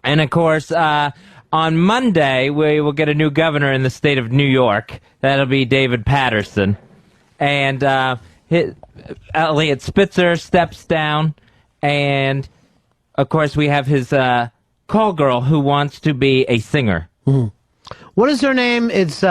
And, of course, on Monday, we will get a new governor in the state of New York. That'll be David Patterson. And Elliot Spitzer steps down. And, of course, we have his call girl who wants to be a singer. Mm. What is her name? It's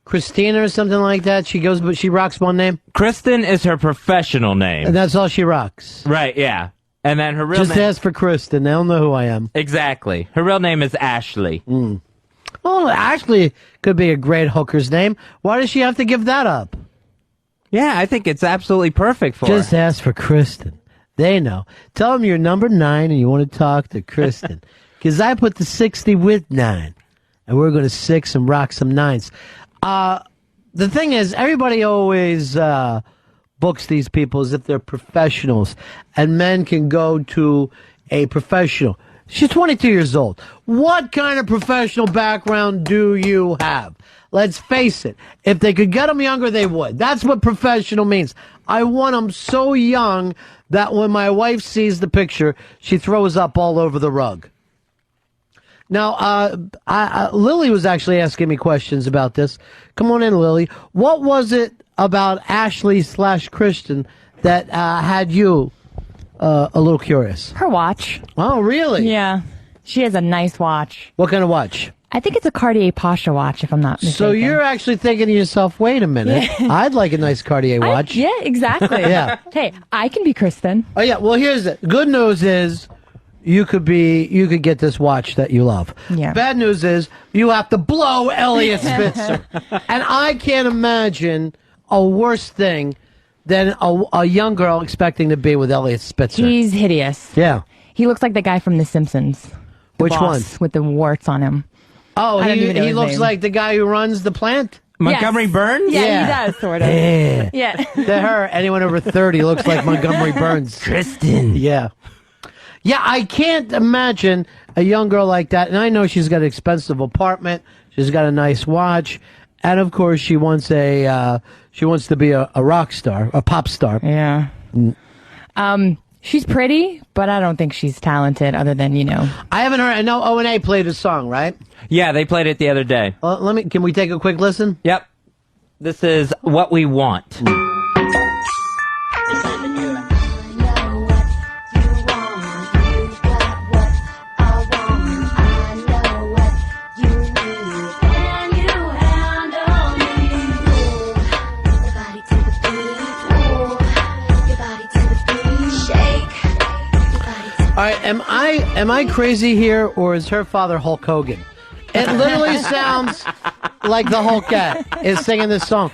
Christina or something like that. But she rocks one name. Kristen is her professional name. And that's all she rocks. Right, yeah. And then her real name... Just ask for Kristen. They'll know who I am. Exactly. Her real name is Ashley. Mm. Oh, Ashley could be a great hooker's name. Why does she have to give that up? Yeah, I think it's absolutely perfect for her. Just ask for Kristen. They know. Tell them you're number 9 and you want to talk to Kristen. Because I put the 60 with 9. And we're going to 6 and rock some 9s. The thing is, everybody always... books these people as if they're professionals, and men can go to a professional. She's 22 years old. What kind of professional background do you have? Let's face it. If they could get them younger, they would. That's what professional means. I want them so young that when my wife sees the picture, she throws up all over the rug. Now, Lilly was actually asking me questions about this. Come on in, Lilly. What was it about Ashley/Kristen that had you a little curious? Her watch. Oh, really? Yeah. She has a nice watch. What kind of watch? I think it's a Cartier Pasha watch, if I'm not mistaken. So you're actually thinking to yourself, wait a minute, I'd like a nice Cartier watch. Yeah, exactly. Yeah. Hey, I can be Kristen. Oh, yeah. Well, here's it. Good news is you could get this watch that you love. Yeah. Bad news is you have to blow Elliot Spitzer. And I can't imagine a worse thing than a young girl expecting to be with Elliot Spitzer. He's hideous. Yeah. He looks like the guy from The Simpsons. Which one? With the warts on him. Oh, I don't even know he his looks name. like the guy who runs the plant? Montgomery Yes. Burns? Yeah, he does, sort of. Yeah. Yeah. To her, anyone over 30 looks like Montgomery Burns. Kristen. Yeah. Yeah, I can't imagine a young girl like that. And I know she's got an expensive apartment. She's got a nice watch. And, of course, she wants to be a rock star, a pop star. Yeah. She's pretty, but I don't think she's talented other than, I haven't heard. I know O&A played a song, right? Yeah, they played it the other day. Can we take a quick listen? Yep. This is What We Want. All right, am I crazy here, or is her father Hulk Hogan? It literally sounds like the Hulkette is singing this song.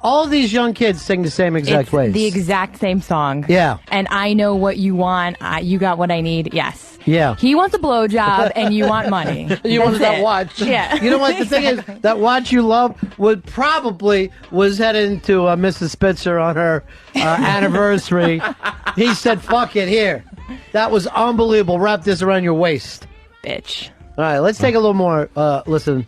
All these young kids sing the same exact ways. The exact same song. Yeah. And I know what you want. You got what I need. Yes. Yeah. He wants a blowjob, and you want money. You wanted that it. watch. Yeah. You know what? The thing is, that watch you love was headed to Mrs. Spitzer on her anniversary. He said, fuck it, here. That was unbelievable. Wrap this around your waist. Bitch. All right, let's take a little more. Listen.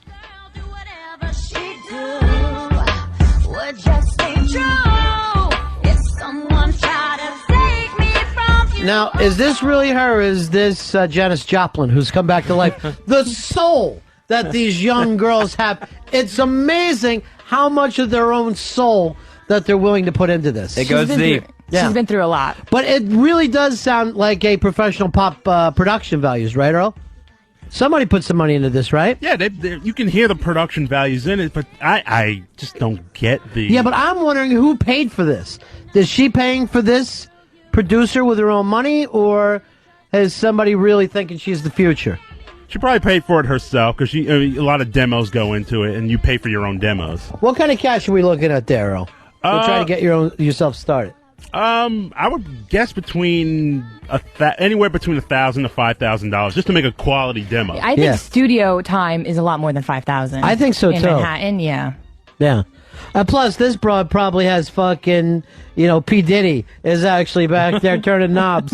Now, is this really her, or is this Janis Joplin, who's come back to life? The soul that these young girls have. It's amazing how much of their own soul that they're willing to put into this. It goes deep. Yeah. She's been through a lot. But it really does sound like a professional pop production values, right, Earl? Somebody put some money into this, right? Yeah, you can hear the production values in it, but I just don't get the... Yeah, but I'm wondering who paid for this. Is she paying for this producer with her own money, or is somebody really thinking she's the future? She probably paid for it herself, because a lot of demos go into it, and you pay for your own demos. What kind of cash are we looking at there, Earl? We're trying to get yourself started. I would guess between anywhere between $1,000 to $5,000 just to make a quality demo. I think studio time is a lot more than $5,000. I think so, in too. Manhattan, yeah. Yeah. Plus, this broad probably has fucking, P. Diddy is actually back there turning knobs.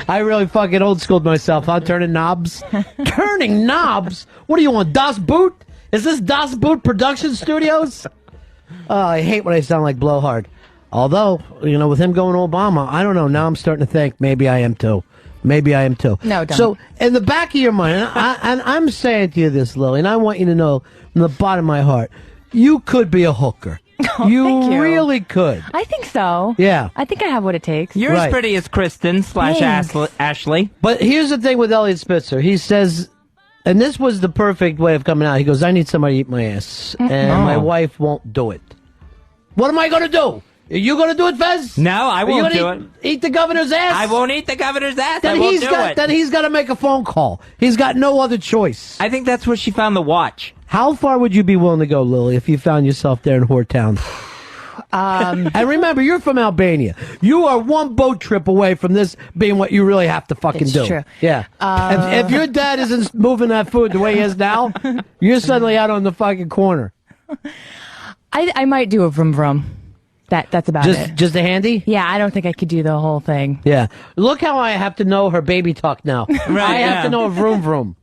I really fucking old schooled myself. I'm turning knobs. Turning knobs? What do you want, Das Boot? Is this Das Boot Production Studios? Oh, I hate when I sound like Blowhard. Although, with him going to Obama, I don't know. Now I'm starting to think maybe I am too. Maybe I am too. No, don't. So, in the back of your mind, and I'm saying to you this, Lily, and I want you to know from the bottom of my heart, you could be a hooker. Oh, thank you. Really could. I think so. Yeah. I think I have what it takes. You're Right. as pretty as Kristen / Thanks. Ashley. But here's the thing with Elliot Spitzer. He says, and this was the perfect way of coming out. He goes, I need somebody to eat my ass, and my wife won't do it. What am I going to do? Are you going to do it, Fez? No, I Are you won't gonna do it. Eat the governor's ass? I won't eat the governor's ass. Then I won't do it. Then he's got to make a phone call. He's got no other choice. I think that's where she found the watch. How far would you be willing to go, Lily, if you found yourself there in Whoretown? And remember, you're from Albania. You are one boat trip away from this being what you really have to fucking It's do. true. Yeah. If your dad isn't moving that food the way he is now, you're suddenly out on the fucking corner. I might do a vroom vroom. That's about it. Just a handy? Yeah, I don't think I could do the whole thing. Yeah. Look how I have to know her baby talk now. I have yeah. to know a vroom vroom.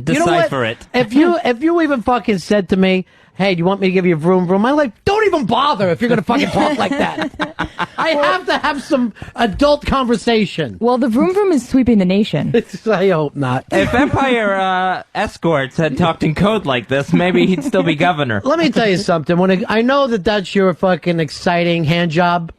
Decipher it. If you even fucking said to me, hey, do you want me to give you a vroom vroom? I'm like, don't even bother if you're going to fucking talk like that. I have to have some adult conversation. Well, the vroom vroom is sweeping the nation. I hope not. If Empire Escorts had talked in code like this, maybe he'd still be governor. Let me tell you something. I know that's your fucking exciting hand job.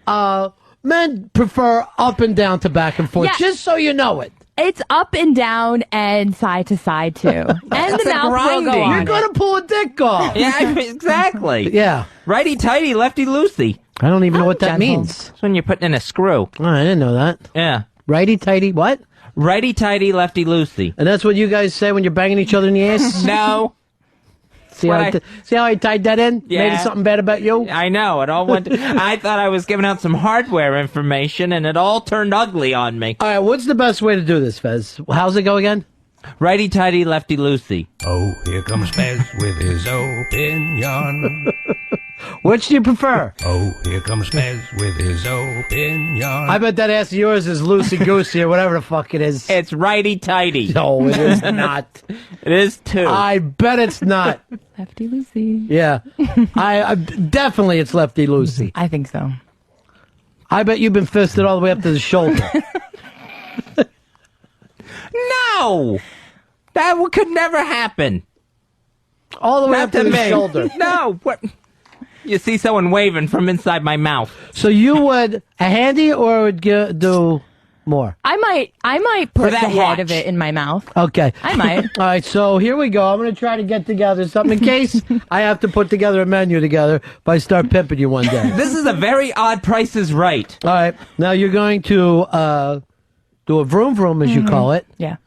Men prefer up and down to back and forth, Yeah. just so you know it. It's up and down and side to side too, and the a mouth will grinding. go on. You're going to pull a dick off. Yeah, exactly. Yeah. Righty tighty, lefty loosey. I don't even know what that gentle. means. That's when you're putting in a screw. Oh, I didn't know that. Yeah. Righty tighty, what? Righty tighty, lefty loosey. And that's what you guys say when you're banging each other in the ass? No. See how, what see how I tied that in? Yeah. Made it something bad about you? I know. It all went. I thought I was giving out some hardware information, and it all turned ugly on me. All right, what's the best way to do this, Fez? How's it go again? Righty tighty, lefty loosey. Oh, here comes Fez with his opinion. Which do you prefer? Oh, here comes Fez with his opinion. I bet that ass of yours is loosey-goosey or whatever the fuck it is. It's righty tighty. No, it is not. It is too. I bet it's not. Lefty loosey. Yeah. I definitely it's lefty-loosey. I think so. I bet you've been fisted all the way up to the shoulder. No, that could never happen. All the way Not up to the me. shoulder. No. What? You see someone waving from inside my mouth. So you would a handy or would do more? I might put the that head watch. of it in my mouth. Okay. I might. All right, so here we go. I'm going to try to get together something in case I have to put together a menu together if I start pimping you one day. This is a very odd Price is Right. All right, now you're going to do a vroom vroom, as you call it, Yeah.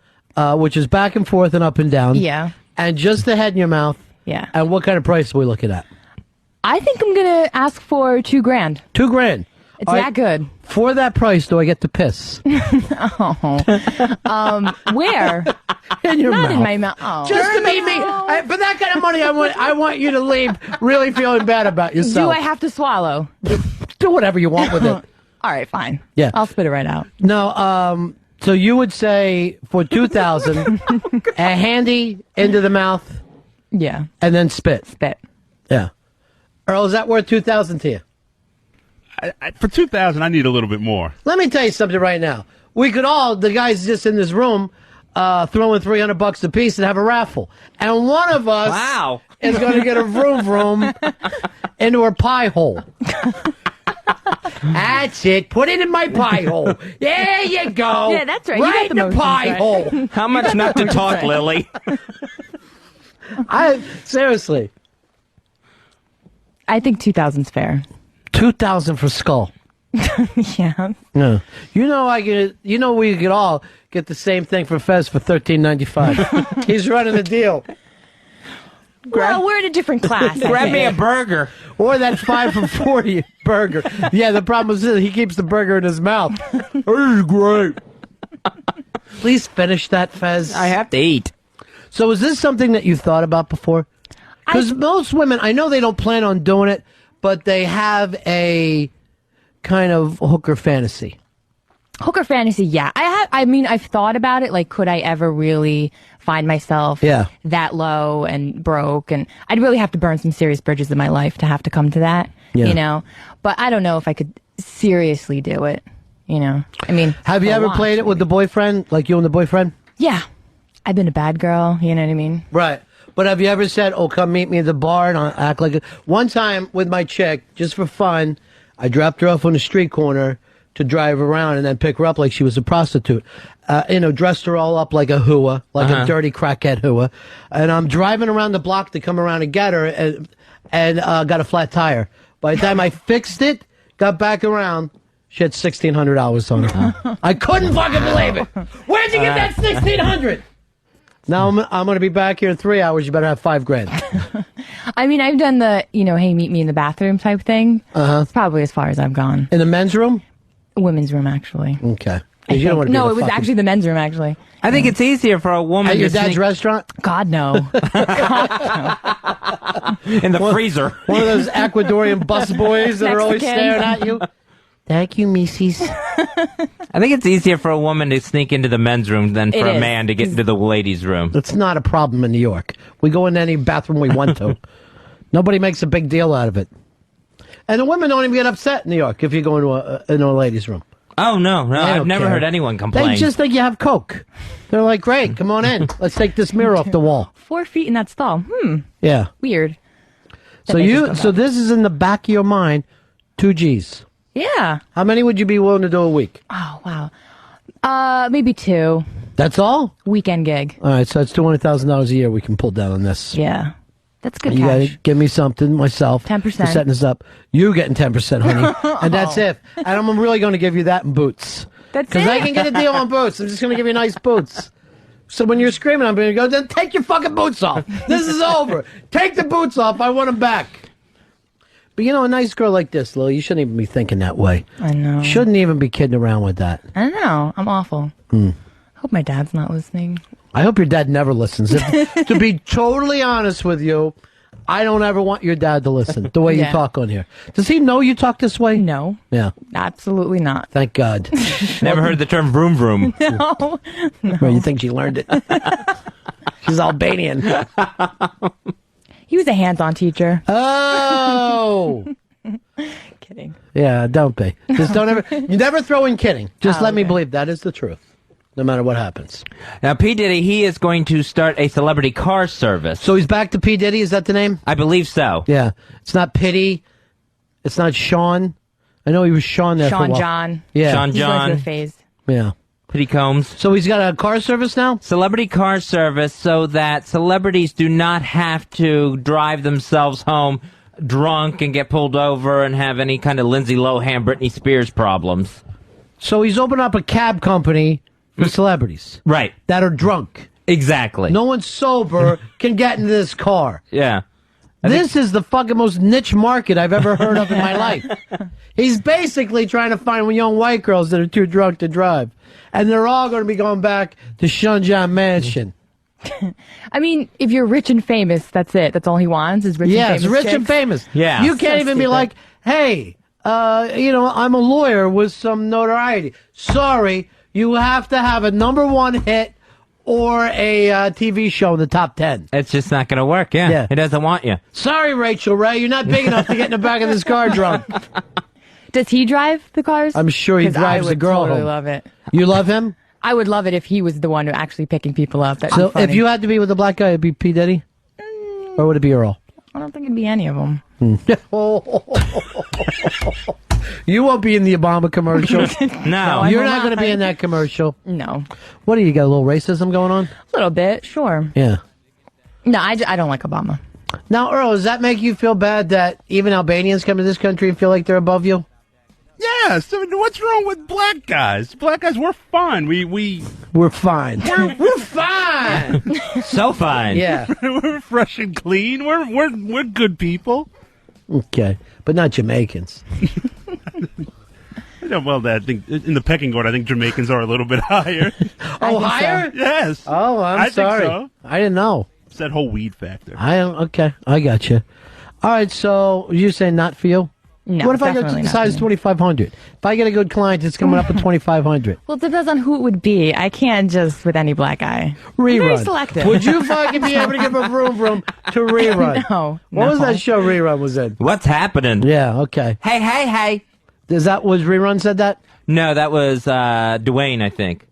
which is back and forth and up and down. Yeah. And just the head in your mouth. Yeah. And what kind of price are we looking at? I think I'm gonna ask for $2,000. $2,000. It's All that right, good. For that price, do I get to piss? Where? In your Not mouth. in my mouth. Oh. Just to make me. For that kind of money, I want you to leave really feeling bad about Do yourself. I have to swallow? Do whatever you want with it. All right, fine. Yeah. I'll spit it right out. No, so you would say for 2,000, a handy into the mouth Yeah. and then spit. Spit. Yeah. Earl, is that worth 2,000 to you? For 2,000, I need a little bit more. Let me tell you something right now. We could all, the guys just in this room, throw in $300 a piece and have a raffle. And one of us Wow. is going to get a vroom vroom into her pie hole. That's it. Put it in my pie hole. There you go. Yeah, that's right. You Right got the in the motions pie right. hole. How much not to talk, Lily? Seriously. I think 2,000's fair. 2,000 for skull. Yeah. No. We could all get the same thing for Fez for $13.95. He's running the deal. Well, we're in a different class. I Grab me a think. burger. Or that 5 for 40 burger. Yeah, the problem is that he keeps the burger in his mouth. This is great. Please finish that, Fez. I have to eat. So is this something that you've thought about before? Because most women, I know they don't plan on doing it, but they have a kind of hooker fantasy. Hooker fantasy, yeah. I've thought about it. Like, could I ever really find myself that low and broke? And I'd really have to burn some serious bridges in my life to have to come to that, Yeah. you know? But I don't know if I could seriously do it, You know, I mean, Have you for a ever watch, played it with the maybe. boyfriend, like you and the boyfriend? Yeah, I've been a bad girl. You know what I mean? Right. But have you ever said, "Oh, come meet me at the bar," and I'll act like it? One time with my chick, just for fun, I dropped her off on the street corner to drive around and then pick her up like she was a prostitute. Dressed her all up like a hooah, like a dirty crackhead hooah. And I'm driving around the block to come around and get her, and got a flat tire. By the time I fixed it, got back around, she had $1,600 on her. I couldn't fucking believe it. Where'd you get that $1,600? Now I'm going to be back here in 3 hours. You better have $5,000. I mean, I've done the, hey, meet me in the bathroom type thing. It's probably as far as I've gone. In the men's room? Women's room, actually. Okay. I You don't want think. to be No, the it was fucking- actually the men's room, actually. I think it's easier for a woman At your to dad's sneak restaurant? God, no. in the freezer. One of those Ecuadorian busboys that are always Mexican. staring at you. Thank you, Mrs. I think it's easier for a woman to sneak into the men's room than for It a is. man to get into the ladies' room. It's not a problem in New York. We go in any bathroom we want to. Nobody makes a big deal out of it. And the women don't even get upset in New York if you go into a ladies' room. Oh, no. They I've don't never care. heard anyone complain. They just think you have Coke. They're like, great, come on in. Let's take this mirror off the wall. 4 feet in that stall. Yeah. Weird. So That makes us go so back. this is in the back of your mind, 2 G's. Yeah. How many would you be willing to do a week? Oh, wow. Maybe 2. That's all? Weekend gig. All right, so it's $200,000 a year we can pull down on this. Yeah. That's good You cash. gotta give me something myself. 10%. For setting this up. You getting 10%, honey. And that's it. And I'm really going to give you that in boots. That's Because I it. can get a deal on boots. I'm just going to give you nice boots. So when you're screaming, I'm going to go, then take your fucking boots off. This is over. Take the boots off. I want them back. But a nice girl like this, Lil, you shouldn't even be thinking that way. I know. Shouldn't even be kidding around with that. I know. I'm awful. Hope my dad's not listening. I hope your dad never listens. To be totally honest with you, I don't ever want your dad to listen the way you Yeah. talk on here. Does he know you talk this way? No. Yeah. Absolutely not. Thank God. Never heard the term vroom vroom. No. Well, you think she learned it? She's Albanian. He was a hands-on teacher. Oh. Kidding. Yeah, don't be. Just don't ever. You never throw in kidding. Just Oh, let me okay. believe that is the truth, no matter what happens. Now, P. Diddy, he is going to start a celebrity car service. So he's back to P. Diddy. Is that the name? I believe so. Yeah. It's not Pity. It's not Sean. I know he was Sean there for a Sean while. John. Yeah. Sean He's going John, through a phase. Yeah. Petty Combs. So he's got a car service now? Celebrity car service so that celebrities do not have to drive themselves home drunk and get pulled over and have any kind of Lindsay Lohan, Britney Spears problems. So he's opened up a cab company for celebrities Right. that are drunk. Exactly. No one sober can get into this car. Yeah. This is the fucking most niche market I've ever heard of in my life. He's basically trying to find young white girls that are too drunk to drive. And they're all going to be going back to Shunjan Mansion. I mean, if you're rich and famous, that's it. That's all he wants is rich and Yes, famous. rich chicks. and famous. Yeah. You can't So even be stupid. like, hey, I'm a lawyer with some notoriety. Sorry, you have to have a #1 hit or a TV show in the top 10. It's just not going to work. Yeah. Yeah. It doesn't want you. Sorry, Rachel Ray, you're not big enough to get in the back of this car drunk. Does he drive the cars? I'm sure he 'Cause drives I the would girl totally home. love it. You love him? I would love it if he was the one who actually picking people up. That'd So be funny. if you had to be with a black guy, it'd be P. Diddy? Or would it be Earl? I don't think it'd be any of them. You won't be in the Obama commercial. No. I You're will not going to be not. in that commercial. No. What do you got? A little racism going on? A little bit, sure. Yeah. No, I don't like Obama. Now, Earl, does that make you feel bad that even Albanians come to this country and feel like they're above you? Yes. I mean, what's wrong with black guys? Black guys, we're fine. We're fine. We're fine. So fine. Yeah. we're fresh and clean. We're good people. Okay. But not Jamaicans. Yeah, well, I think in the pecking order, I think Jamaicans are a little bit higher. Oh, think so. higher? Yes. Oh, I'm I sorry. think so. I didn't know. It's that whole weed factor. Okay. I got you. All right. So you say not for you? No, What if I go to definitely the not size for me. 2,500? If I get a good client, it's coming up at 2,500. Well, it depends on who it would be. I can't just with any black guy. I'm very Rerun. selective. Would you fucking be able to give a vroom to rerun? No. What was no. that show rerun was in? What's happening? Yeah. Okay. Hey, hey, hey. Was rerun said that? No, that was Dwayne, I think.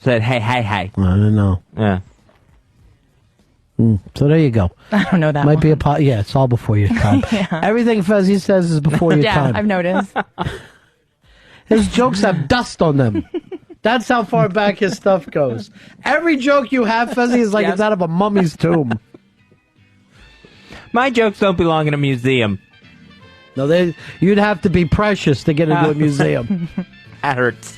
Said, hey. I don't know. Yeah. So there you go. I don't know that Might one. be a yeah, it's all before your time. Everything Fezzi says is before your Yeah, time. I've noticed. His jokes have dust on them. That's how far back his stuff goes. Every joke you have, Fezzi, is like it's out of a mummy's tomb. My jokes don't belong in a museum. No, you'd have to be precious to get into a museum. That hurts.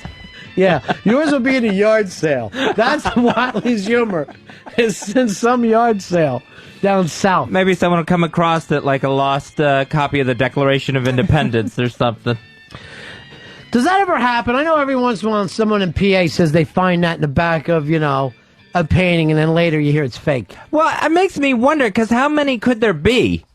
Yeah, yours would be in a yard sale. That's Watley's humor. It's in some yard sale down south. Maybe someone will come across it like a lost copy of the Declaration of Independence or something. Does that ever happen? I know every once in a while someone in PA says they find that in the back of, a painting, and then later you hear it's fake. Well, it makes me wonder, because how many could there be?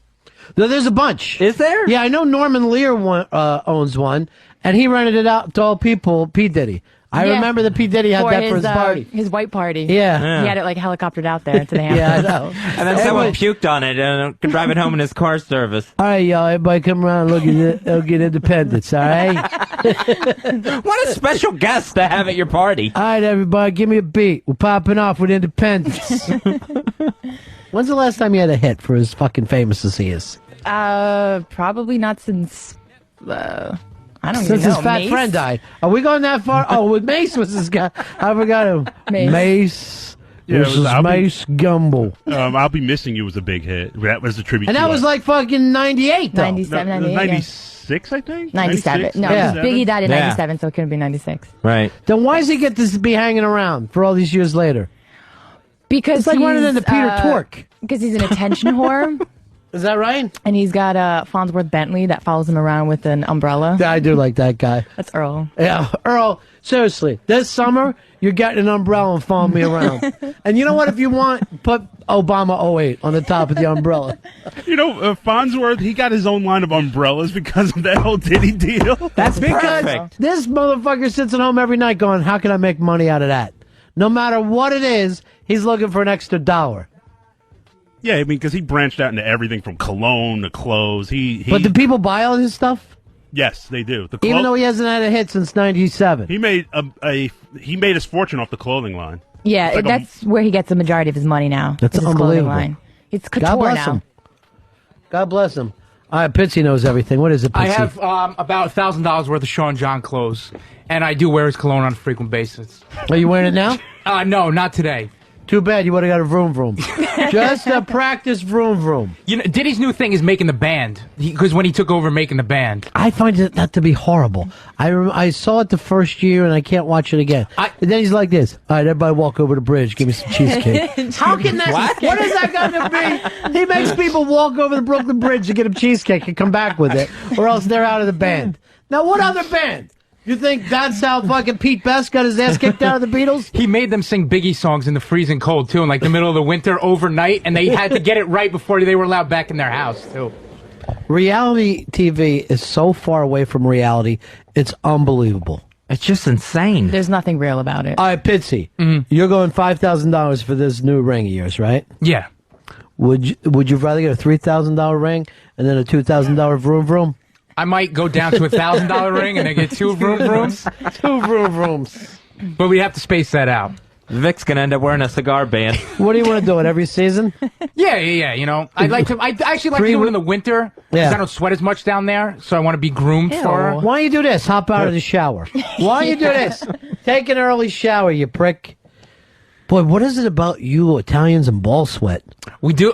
There's a bunch. Is there? Yeah, I know Norman Lear owns one, and he rented it out to all people. P. Diddy. I Yeah. remember that P. Diddy had that for his party. His white party. Yeah. He had it like helicoptered out there to the Hamptons. Yeah, I know. And then someone puked on it and could drive it home in his car service. All right, y'all, everybody come around and look at Independence, all right? What a special guest to have at your party. All right, everybody, give me a beat. We're popping off with Independence. When's the last time he had a hit for as fucking famous as he is? Probably not since. I don't Since even know. his fat Mace? friend died. Are we going that far? Oh, with Mace was this guy. I forgot him. Mace. Yeah, This is Mace Gumble. I'll Be Missing You was a big hit. That was the tribute. And to that was like fucking 98, though. 97, it was 98. 96, I think. 97. 96, No, Yeah. Biggie died in Yeah. 97, so it couldn't be 96. Right. Then why does he get to be hanging around for all these years later? Because It's like running he's, into Peter Tork. Because he's an attention whore, Is that right? and he's got a Farnsworth Bentley that follows him around with an umbrella. Yeah, I do like that guy. That's Earl. Yeah, Earl, seriously, this summer, you're getting an umbrella and following me around. And you know what? If you want, put Obama '08 on the top of the umbrella. Farnsworth, he got his own line of umbrellas because of that whole Diddy deal. That's Because perfect. this motherfucker sits at home every night going, how can I make money out of that? No matter what it is, he's looking for an extra dollar. Yeah, I mean, because he branched out into everything from cologne to clothes. But do people buy all his stuff? Yes, they do. The Even though he hasn't had a hit since 97. he made he made his fortune off the clothing line. Yeah, It's like that's where he gets the majority of his money now. That's is his clothing unbelievable. line. It's couture God bless now. him. God bless him. All right, Pitsy knows everything. What is it, Pitsy? I have about $1,000 worth of Sean John clothes, and I do wear his cologne on a frequent basis. Are you wearing it now? No, not today. Too bad. You would have got a vroom vroom. Just a practice vroom vroom. You know, Diddy's new thing is making the band. Because when he took over making the band, I find that to be horrible. I saw it the first year and I can't watch it again. And then he's like this. All right, everybody walk over the bridge. Give me some cheesecake. How can that? What is that going to be? He makes people walk over the Brooklyn Bridge to get him cheesecake and come back with it, or else they're out of the band. Now, what other band? You think that's how fucking Pete Best got his ass kicked out of the Beatles? he made them sing Biggie songs in the freezing cold, too, in like the middle of the winter overnight, and they had to get it right before they were allowed back in their house, too. Reality TV is so far away from reality, it's unbelievable. It's just insane. There's nothing real about it. All right, Pitsy, you're going $5,000 for this new ring of yours, right? Yeah. Would you rather get a $3,000 ring and then a $2,000 vroom vroom? I might go down to $1,000 ring and then get 2 vroom vrooms, Two vroom vrooms. but we have to space that out. Vic's gonna end up wearing a cigar band. What do you want to do it every season? Yeah, you know. I actually like to do it in the winter because Yeah. I don't sweat as much down there, so I want to be groomed for it. Why don't you do this? Hop out of the shower. Why don't you do this? Take an early shower, you prick. Boy, what is it about you Italians and ball sweat?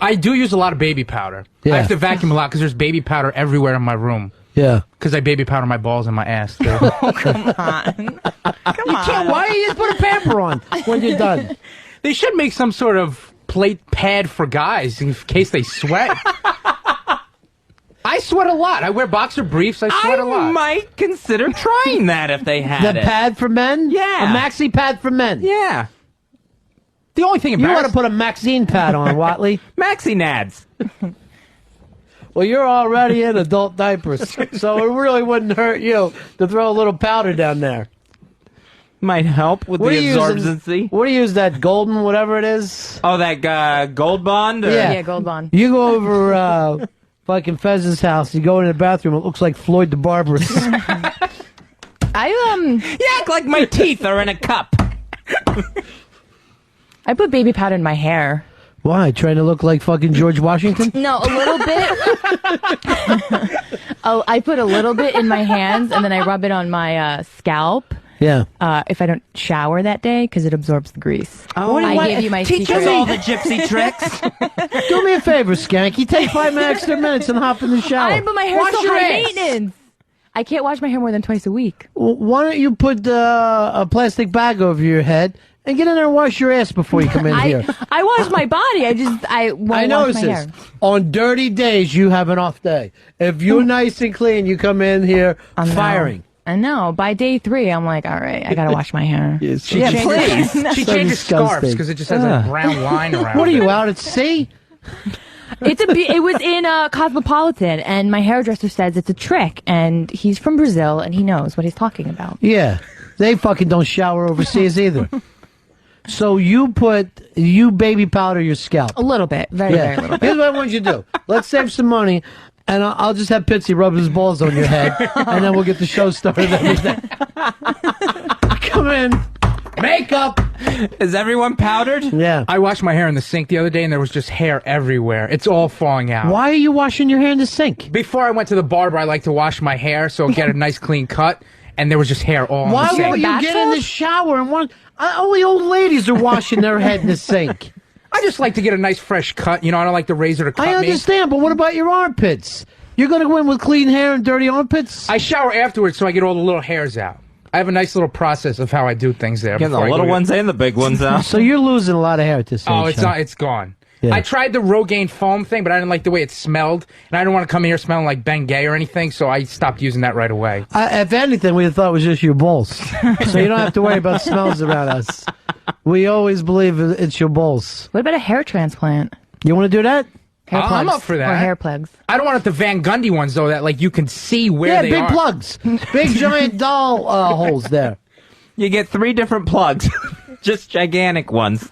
I do use a lot of baby powder. Yeah. I have to vacuum a lot because there's baby powder everywhere in my room. Yeah. Because I baby powder my balls and my ass, too. Come on. Why don't you just put a pamper on when you're done? They should make some sort of plate pad for guys in case they sweat. I sweat a lot. I wear boxer briefs. I sweat a I lot. might consider trying that if they had The it. pad for men? Yeah. A maxi pad for men? Yeah. The only thing You ought to embarrassing... put a Maxine pad on, Watley. Maxi Nads. Well, you're already in adult diapers, so it really wouldn't hurt you to throw a little powder down there. Might help with What the do you use? absorbency. What do you use? That golden, whatever it is. Oh, that gold bond? Or- Yeah. Yeah, Gold Bond. You go over fucking Fez's house. You go into the bathroom. It looks like Floyd the Barber's. You act like my teeth are in a cup. I put baby powder in my hair. Why? Trying to look like fucking George Washington? No, a little bit. Oh, I put a little bit in my hands, and then I rub it on my scalp. Yeah. If I don't shower that day, because it absorbs the grease. Oh, I gave you my teach secret. us all the gypsy tricks. Do me a favor, Skanky. Take 5 extra minutes and hop in the shower. But my hair's Wash so your high ass. maintenance. I can't wash my hair more than twice a week. Why don't you put a plastic bag over your head and get in there and wash your ass before you come in here? I wash my body. I won't I wash notice my this. hair. On dirty days, you have an off day. If you're nice and clean, you come in here firing. I know. By day 3, I'm like, all right, I gotta wash my hair. She Yeah, changes, please. she So changes scarves disgusting. because it just has a brown line around What are it. you, out at sea? It was in Cosmopolitan, and my hairdresser says it's a trick, and he's from Brazil, and he knows what he's talking about. Yeah. They fucking don't shower overseas either. So you baby powder your scalp. A little bit, very, very little bit. Here's what I want you to do. Let's save some money, and I'll just have Pitsy rub his balls on your head, and then we'll get the show started every day. Come in, makeup. Is everyone powdered? Yeah. I washed my hair in the sink the other day, and there was just hair everywhere. It's all falling out. Why are you washing your hair in the sink? Before I went to the barber, I like to wash my hair so I get a nice clean cut, and there was just hair all Why in the won't sink. you get in the shower and only old ladies are washing their head in the sink? I just like to get a nice fresh cut. You know, I don't like the razor to cut I me. understand, but what about your armpits? You're going to go in with clean hair and dirty armpits? I shower afterwards so I get all the little hairs out. I have a nice little process of how I do things there. Getting the before I little go to- ones and the big ones out. So you're losing a lot of hair at this age. Oh, it's huh? not. It's gone. Yeah. I tried the Rogaine foam thing, but I didn't like the way it smelled, and I didn't want to come here smelling like Ben Gay or anything, so I stopped using that right away. If anything, we thought it was just your balls. So you don't have to worry about smells around us. We always believe it's your balls. What about a hair transplant? You want to do that? Hair I'm plugs up for that. Or hair plugs. I don't want it the Van Gundy ones though, that like you can see where Yeah, they big are. plugs. Big giant doll holes there. You get 3 different plugs. Just gigantic ones.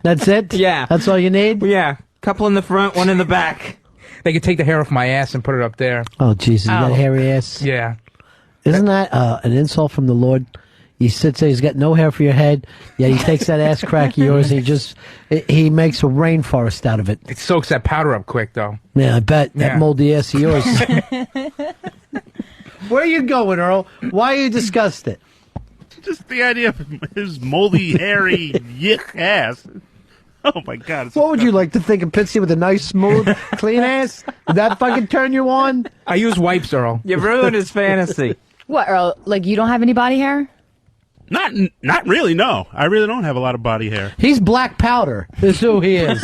That's it? Yeah. That's all you need? Yeah. Couple in the front, one in the back. They could take the hair off my ass and put it up there. Oh, Jesus, you got Oh. a hairy ass. Yeah. Isn't that an insult from the Lord? He sits there, he's got no hair for your head. Yeah, he takes that ass crack of yours and he makes a rainforest out of it. It soaks that powder up quick though. Yeah, I bet. That Yeah. moldy ass of yours. Where are you going, Earl? Why are you disgusted? Just the idea of his moldy, hairy, yick ass. Oh my God! It's What would you like to think of Pitsy with a nice, smooth, clean ass? Would that fucking turn you on? I use wipes, Earl. You ruined his fantasy. What, Earl? Like, you don't have any body hair? Not really. No, I really don't have a lot of body hair. He's black powder, is who he is.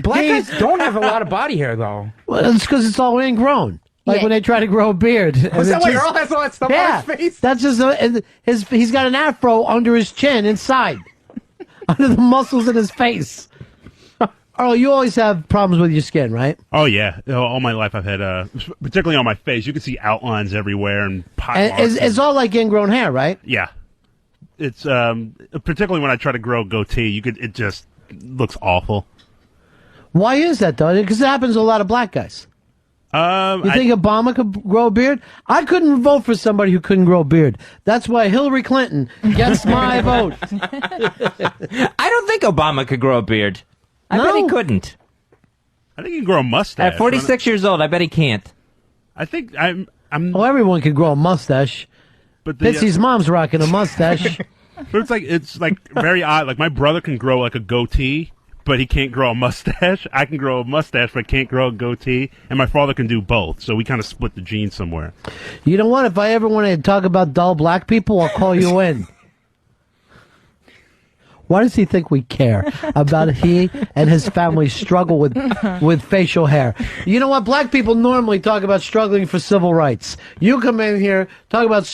Black guys don't have a lot of body hair though. Well, it's because it's all ingrown. Like Yeah. when they try to grow a beard. Was that why Earl has all that stuff Yeah, on his face? that's just he's got an afro under his chin inside, under the muscles in his face. Earl, you always have problems with your skin, right? Oh yeah, all my life I've had, particularly on my face, you can see outlines everywhere and pot And marks. it's all like ingrown hair, right? Yeah, it's particularly when I try to grow a goatee, it just looks awful. Why is that though? Because it happens to a lot of black guys. You think Obama could grow a beard? I couldn't vote for somebody who couldn't grow a beard. That's why Hillary Clinton gets my vote. I don't think Obama could grow a beard. I bet No. he couldn't. I think you can grow a mustache. At 46 years odd, I bet he can't. I think I'm. Well, everyone could grow a mustache. But Pitsy's mom's rocking a mustache. but it's like very odd. Like my brother can grow like a goatee, but he can't grow a mustache. I can grow a mustache, but can't grow a goatee. And my father can do both. So we kind of split the genes somewhere. You know what? If I ever want to talk about dull black people, I'll call you in. Why does he think we care about he and his family struggle with facial hair? You know what? Black people normally talk about struggling for civil rights. You come in here, talk about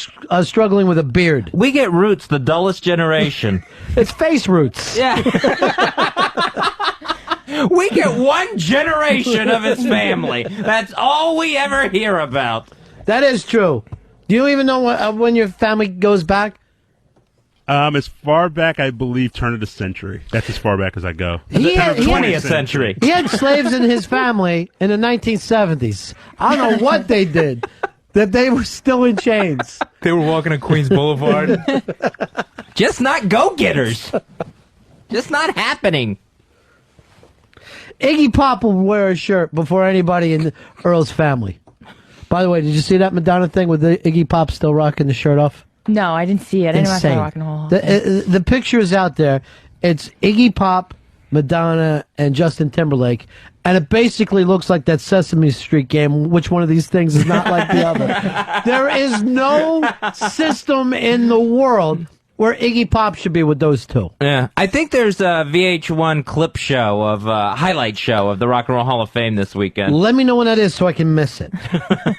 struggling with a beard. We get roots, the dullest generation. It's face roots. Yeah. We get one generation of his family. That's all we ever hear about. That is true. Do you even know when your family goes back? As far back, I believe, turn of the century. That's as far back as I go. He had- he had- 20th century. He had slaves in his family in the 1970s. I don't know what they did, that they were still in chains. They were walking on Queens Boulevard. Just not go-getters. Just not happening. Iggy Pop will wear a shirt before anybody in Earl's family. By the way, did you see that Madonna thing with the Iggy Pop still rocking the shirt off? No, I didn't see it. I didn't watch Insane. the rock and roll. The picture is out there. It's Iggy Pop, Madonna, and Justin Timberlake. And it basically looks like that Sesame Street game. Which one of these things is not like the other? There is no system in the world where Iggy Pop should be with those two. Yeah, I think there's a VH1 clip show of highlight show of the Rock and Roll Hall of Fame this weekend. Let me know when that is so I can miss it.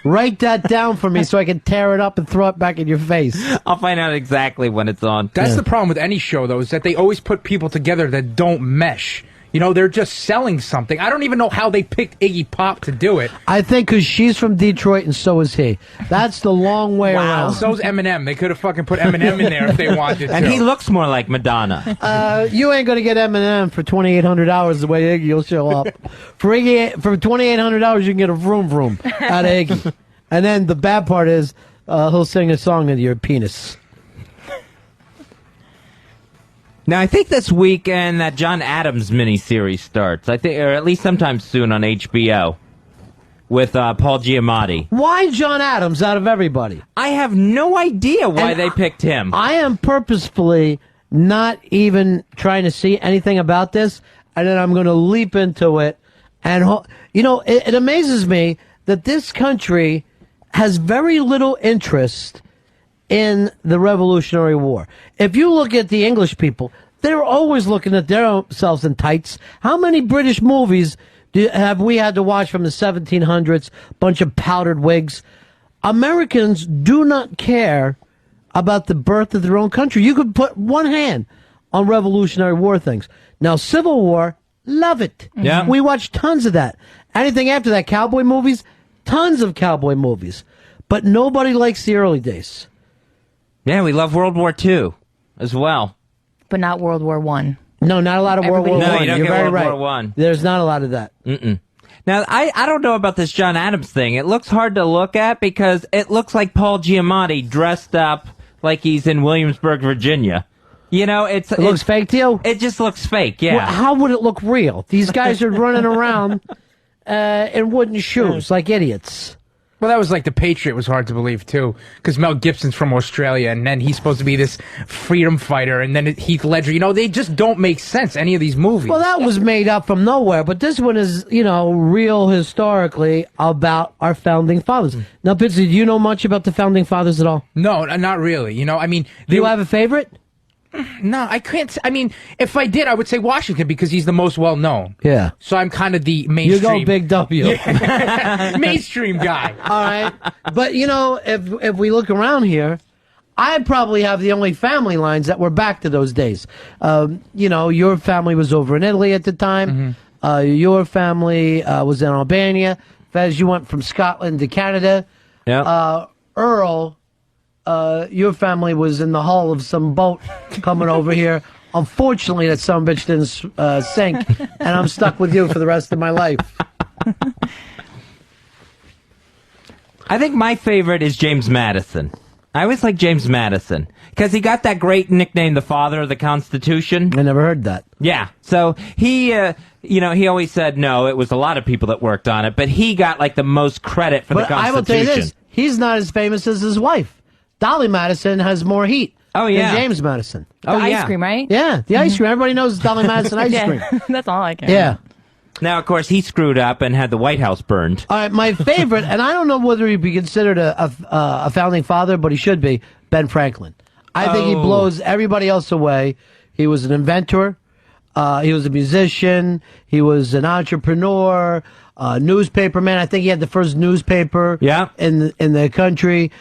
Write that down for me so I can tear it up and throw it back in your face. I'll find out exactly when it's on. That's the problem with any show, though, is that they always put people together that don't mesh. You know, they're just selling something. I don't even know how they picked Iggy Pop to do it. I think because she's from Detroit and so is he. That's the long way around. So's Eminem. They could have fucking put Eminem in there if they wanted to. And he looks more like Madonna. You ain't going to get Eminem for 2,800 hours the way Iggy will show up. For Iggy, for 2,800 hours, you can get a vroom vroom out of Iggy. And then the bad part is he'll sing a song into your penis. Now, I think this weekend that John Adams miniseries starts. I think, or at least sometime soon on HBO with Paul Giamatti. Why John Adams out of everybody? I have no idea why they picked him. I am purposefully not even trying to see anything about this, and then I'm going to leap into it. And, you know, it amazes me that this country has very little interest in the Revolutionary War. If you look at the English people, they're always looking at themselves in tights. How many British movies have we had to watch from the 1700s? Bunch of powdered wigs. Americans do not care about the birth of their own country. You could put one hand on Revolutionary War things. Now, Civil War, love it. Yeah. We watch tons of that. Anything after that, cowboy movies, tons of cowboy movies. But nobody likes the early days. Yeah, we love World War II as well. But not World War I. No, not a lot of World War No, I. you don't You're get very World right. War I. There's not a lot of that. Now, I don't know about this John Adams thing. It looks hard to look at because it looks like Paul Giamatti dressed up like he's in Williamsburg, Virginia. You know, it looks fake to you? It just looks fake, yeah. Well, how would it look real? These guys are running around in wooden shoes like idiots. Well, that was like The Patriot was hard to believe, too, because Mel Gibson's from Australia, and then he's supposed to be this freedom fighter, and then Heath Ledger. You know, they just don't make sense, any of these movies. Well, that was made up from nowhere, but this one is, you know, real historically about our founding fathers. Now, Pitsy, do you know much about the founding fathers at all? No, not really. You know, I mean... Do you have a favorite? No, I can't. I mean, if I did, I would say Washington because he's the most well-known. Yeah. So I'm kind of the mainstream... You go big W. mainstream guy. All right. But, you know, if we look around here, I probably have the only family lines that were back to those days. You know, your family was over in Italy at the time. Your family was in Albania. Fez, you went from Scotland to Canada. Yeah. Earl, your family was in the hull of some boat coming over here. Unfortunately, that son of a bitch didn't sink, and I'm stuck with you for the rest of my life. I think my favorite is James Madison. I always like James Madison because he got that great nickname, the Father of the Constitution. I never heard that. Yeah. So he, you know, he always said, no, it was a lot of people that worked on it, but he got like the most credit for the Constitution. I will tell you this, he's not as famous as his wife. Dolly Madison has more heat than James Madison. The ice cream, right? Yeah, the ice cream. Everybody knows Dolly Madison ice cream. That's all I can. Yeah. Now, of course, he screwed up and had the White House burned. All right, my favorite, and I don't know whether he'd be considered a founding father, but he should be, Ben Franklin. I think he blows everybody else away. He was an inventor. He was a musician. He was an entrepreneur, newspaper man. I think he had the first newspaper in the country.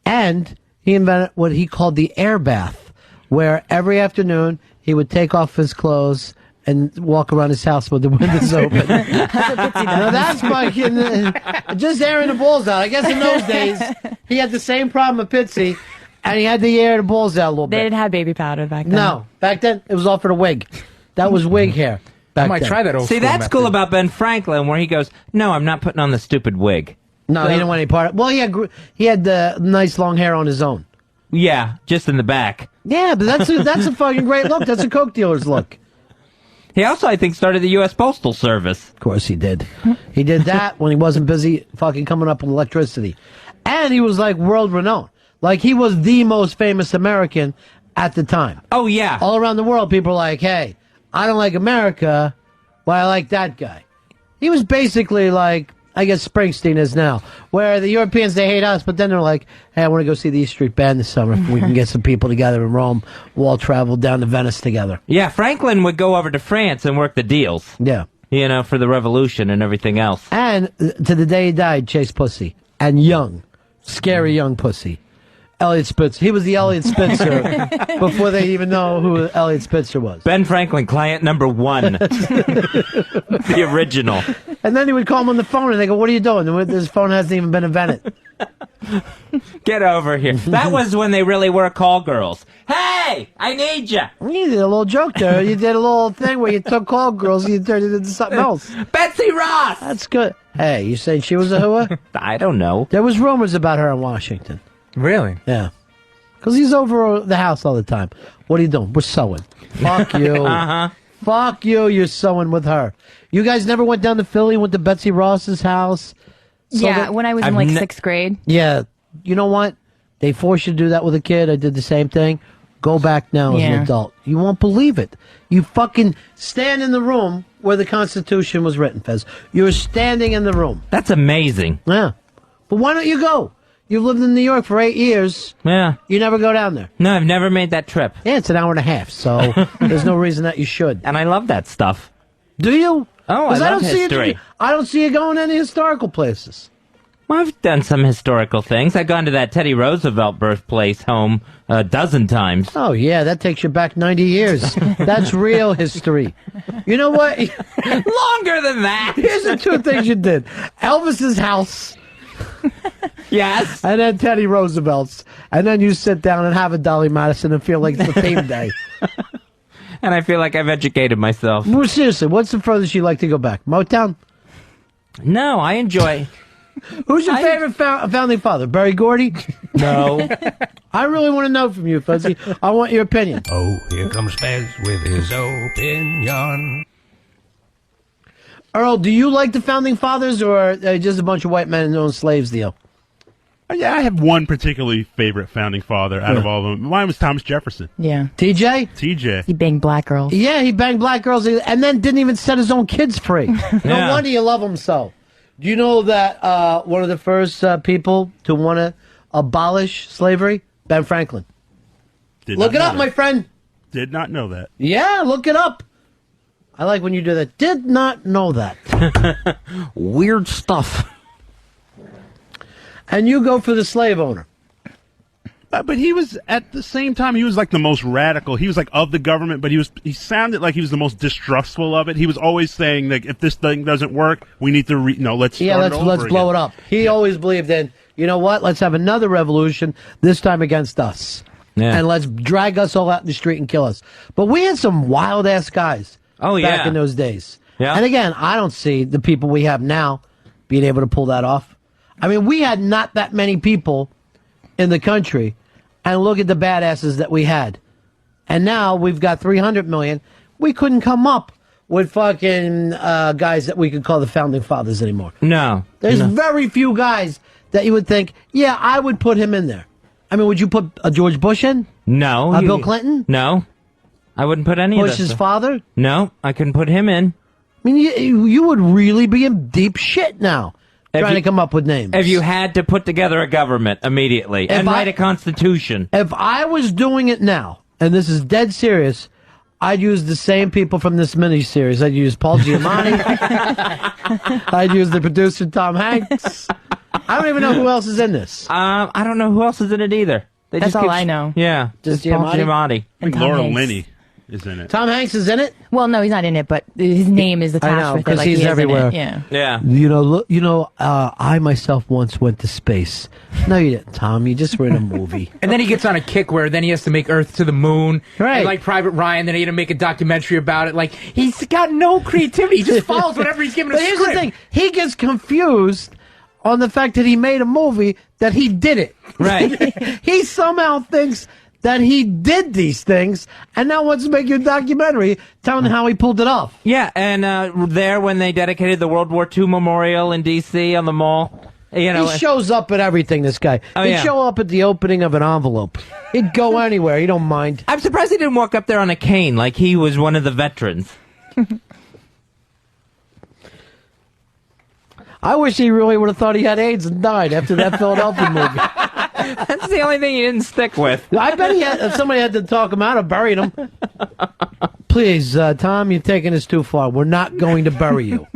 And he invented what he called the air bath, where every afternoon he would take off his clothes and walk around his house with the windows open. Now that's fucking just airing the balls out. I guess in those days he had the same problem with Pitsy, and he had to air the balls out a little bit. They didn't have baby powder back then. No, back then it was all for the wig. That was wig hair. I might try that. See, that's cool about Ben Franklin, where he goes, "No, I'm not putting on the stupid wig." No, he didn't want any part of it. Well, he had the nice long hair on his own. Yeah, just in the back. Yeah, but that's a fucking great look. That's a coke dealer's look. He also, I think, started the U.S. Postal Service. Of course he did. He did that when he wasn't busy fucking coming up with electricity. And he was like world renowned. Like he was the most famous American at the time. Oh, yeah. All around the world, people were like, hey, I don't like America, but I like that guy. He was basically like, I guess Springsteen is now, where the Europeans, they hate us, but then they're like, hey, I want to go see the East Street Band this summer. If we can get some people together in Rome, we'll all travel down to Venice together. Yeah, Franklin would go over to France and work the deals. Yeah. You know, for the revolution and everything else. And to the day he died, chased pussy. And young. Scary young pussy. Elliot Spitzer. He was the Elliot Spitzer before they even know who Elliot Spitzer was. Ben Franklin, client number 1. The original. And then he would call him on the phone and they go, what are you doing? This phone hasn't even been invented. Get over here. That was when they really were call girls. Hey, I need you. You did a little joke there. You did a little thing where you took call girls and you turned it into something else. Betsy Ross. That's good. Hey, you saying she was a hooah? I don't know. There was rumors about her in Washington. Really? Yeah. Because he's over the house all the time. What are you doing? We're sewing. Fuck you. Uh-huh. Fuck you. You're sewing with her. You guys never went down to Philly, went to Betsy Ross's house? Yeah, when I was in like 6th grade. Yeah. You know what? They force you to do that with a kid. I did the same thing. Go back now as an adult. You won't believe it. You fucking stand in the room where the Constitution was written, Fez. You're standing in the room. That's amazing. Yeah. But why don't you go? You've lived in New York for 8 years. Yeah. You never go down there. No, I've never made that trip. Yeah, it's an hour and a half, so there's no reason that you should. And I love that stuff. Do you? Oh, I 'Cause love see history. I don't see you going to any historical places. Well, I've done some historical things. I've gone to that Teddy Roosevelt birthplace home a dozen times. Oh, yeah, that takes you back 90 years. That's real history. You know what? Longer than that. Here's the 2 things you did. Elvis's house. Yes. And then Teddy Roosevelt's. And then you sit down and have a Dolly Madison and feel like it's the theme day. And I feel like I've educated myself. Well, seriously, what's the furthest you like to go back? Motown? No, I enjoy... Who's your favorite founding father? Berry Gordy? No. I really want to know from you, Fuzzy. I want your opinion. Oh, here comes Fez with his opinion. Earl, do you like the founding fathers or just a bunch of white men and own slaves deal? Yeah, I have one particularly favorite founding father out of all of them. Mine was Thomas Jefferson. Yeah. TJ? TJ. He banged black girls. Yeah, he banged black girls and then didn't even set his own kids free. No wonder you love him so. Do you know that one of the first people to want to abolish slavery? Ben Franklin. Look it up, my friend. Did not know that. Yeah, look it up. I like when you do that. Did not know that. Weird stuff. And you go for the slave owner. But he was, at the same time, he was like the most radical. He was like of the government, but he sounded like he was the most distrustful of it. He was always saying, like, if this thing doesn't work, we need to, let's start let's blow it up. He always believed in, you know what, let's have another revolution, this time against us. Yeah. And let's drag us all out in the street and kill us. But we had some wild-ass guys back in those days. Yeah. And again, I don't see the people we have now being able to pull that off. I mean, we had not that many people in the country, and look at the badasses that we had. And now we've got 300 million. We couldn't come up with fucking guys that we could call the founding fathers anymore. No. There's very few guys that you would think, yeah, I would put him in there. I mean, would you put George Bush in? No. Bill Clinton? No. I wouldn't put any of Bush's this. father? No, I couldn't put him in. I mean, you would really be in deep shit now. Trying to come up with names. If you had to put together a government immediately and write a constitution. If I was doing it now, and this is dead serious, I'd use the same people from this miniseries. I'd use Paul Giamatti. I'd use the producer Tom Hanks. I don't even know who else is in this. I don't know who else is in it either. That's all I know. Yeah, Just Paul Giamatti? Giamatti. And Tom Laura Hanks. Linney is in it. Tom Hanks is in it? Well, no, he's not in it, but his name is attached know, with it. 'cause Like he's he is in everywhere. it. Yeah. Yeah. I myself once went to space. No, you didn't, Tom. You just were in a movie. And then he gets on a kick where then he has to make Earth to the moon. Right. And like Private Ryan, then he had to make a documentary about it. Like, he's got no creativity. He just follows whatever he's given a But here's script. the thing. He gets confused on the fact that he made a movie that he did it. Right. He somehow thinks that he did these things, and now wants to make you a documentary telling how he pulled it off. Yeah, and there when they dedicated the World War II memorial in D.C. on the mall, you know, He shows up at everything, this guy. Oh, He'd yeah. show up at the opening of an envelope. He'd go anywhere. He don't mind. I'm surprised he didn't walk up there on a cane like he was one of the veterans. I wish he really would have thought he had AIDS and died after that Philadelphia movie. That's the only thing he didn't stick with. I bet if somebody had to talk him out of burying him. Please, Tom, you've taken this too far. We're not going to bury you.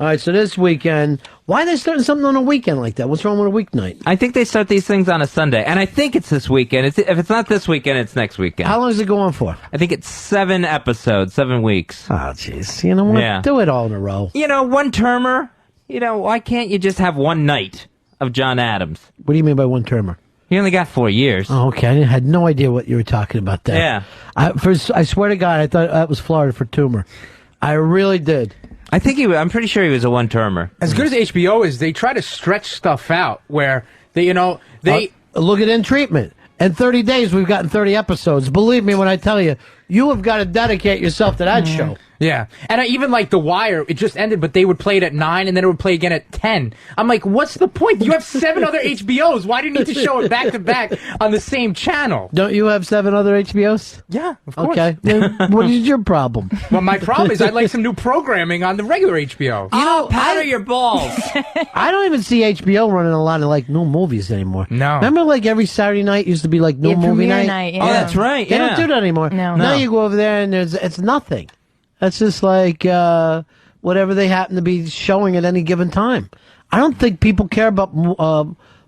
All right, so this weekend, why are they starting something on a weekend like that? What's wrong with a weeknight? I think they start these things on a Sunday, and I think it's this weekend. If it's not this weekend, it's next weekend. How long does it go on for? I think it's 7 episodes, 7 weeks. Oh, jeez. You know what? Yeah. Do it all in a row. You know, one termer. You know, why can't you just have one night of John Adams? What do you mean by one termer? He only got 4 years. Oh, okay. I had no idea what you were talking about there. Yeah. I swear to God, I thought that was Florida for tumor. I really did. I think I'm pretty sure he was a one termer. As good as HBO is, they try to stretch stuff out where they Look at In Treatment. In 30 days, we've gotten 30 episodes. Believe me when I tell you, you have got to dedicate yourself to that show. Yeah, and I even like The Wire. It just ended, but they would play it at 9, and then it would play again at 10. I'm like, what's the point? You have 7 other HBOs. Why do you need to show it back to back on the same channel? Don't you have 7 other HBOs? Yeah, of course. Okay. Then what is your problem? Well, my problem is I'd like some new programming on the regular HBO. You know, powder your balls. I don't even see HBO running a lot of like new movies anymore. No. Remember like every Saturday night used to be like new Yeah, movie premiere night? yeah. Oh, that's right. They Yeah. don't do that anymore. No. Now No. you go over there and it's nothing. That's just like whatever they happen to be showing at any given time. I don't think people care about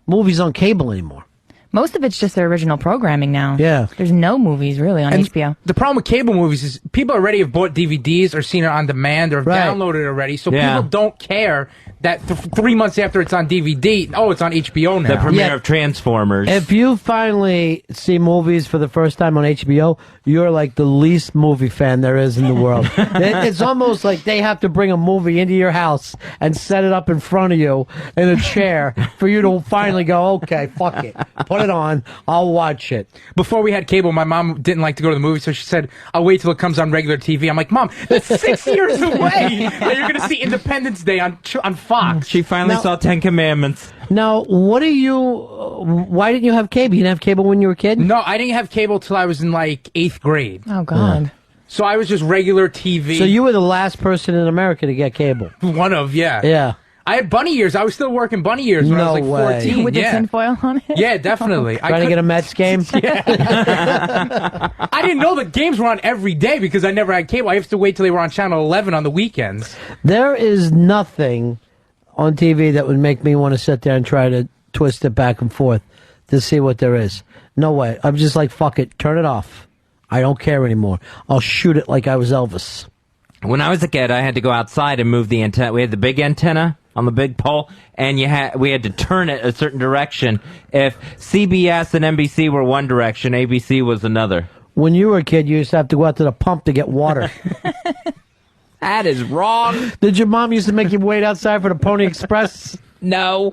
movies on cable anymore. Most of it's just their original programming now. Yeah. There's no movies really on HBO. The problem with cable movies is people already have bought DVDs or seen it on demand or have Right. downloaded it already, so Yeah. people don't care that 3 months after it's on DVD, oh, it's on HBO now. The premiere Yeah. of Transformers. If you finally see movies for the first time on HBO, you're like the least movie fan there is in the world. It's almost like they have to bring a movie into your house and set it up in front of you in a chair for you to finally go, okay, fuck it. Put it on. I'll watch it. Before we had cable, my mom didn't like to go to the movies, so she said, I'll wait till it comes on regular TV. I'm like, Mom, that's 6 years away that you're going to see Independence Day on Fox. she finally Now- saw 10 Commandments. Now, why didn't you have cable? You didn't have cable when you were a kid? No, I didn't have cable till I was in like 8th grade. Oh God. So I was just regular TV. So you were the last person in America to get cable. One of, yeah. Yeah. I had bunny ears. I was still working bunny ears when I was No like way. 14. With the yeah. tinfoil on it. Yeah, definitely. Trying to get a Mets game? I didn't know the games were on every day because I never had cable. I have to wait till they were on channel 11 on the weekends. There is nothing on TV that would make me want to sit there and try to twist it back and forth to see what there is. No way. I'm just like, fuck it. Turn it off. I don't care anymore. I'll shoot it like I was Elvis. When I was a kid, I had to go outside and move the antenna. We had the big antenna on the big pole, and we had to turn it a certain direction. If CBS and NBC were one direction, ABC was another. When you were a kid, you used to have to go out to the pump to get water. That is wrong. Did your mom used to make you wait outside for the Pony Express? No.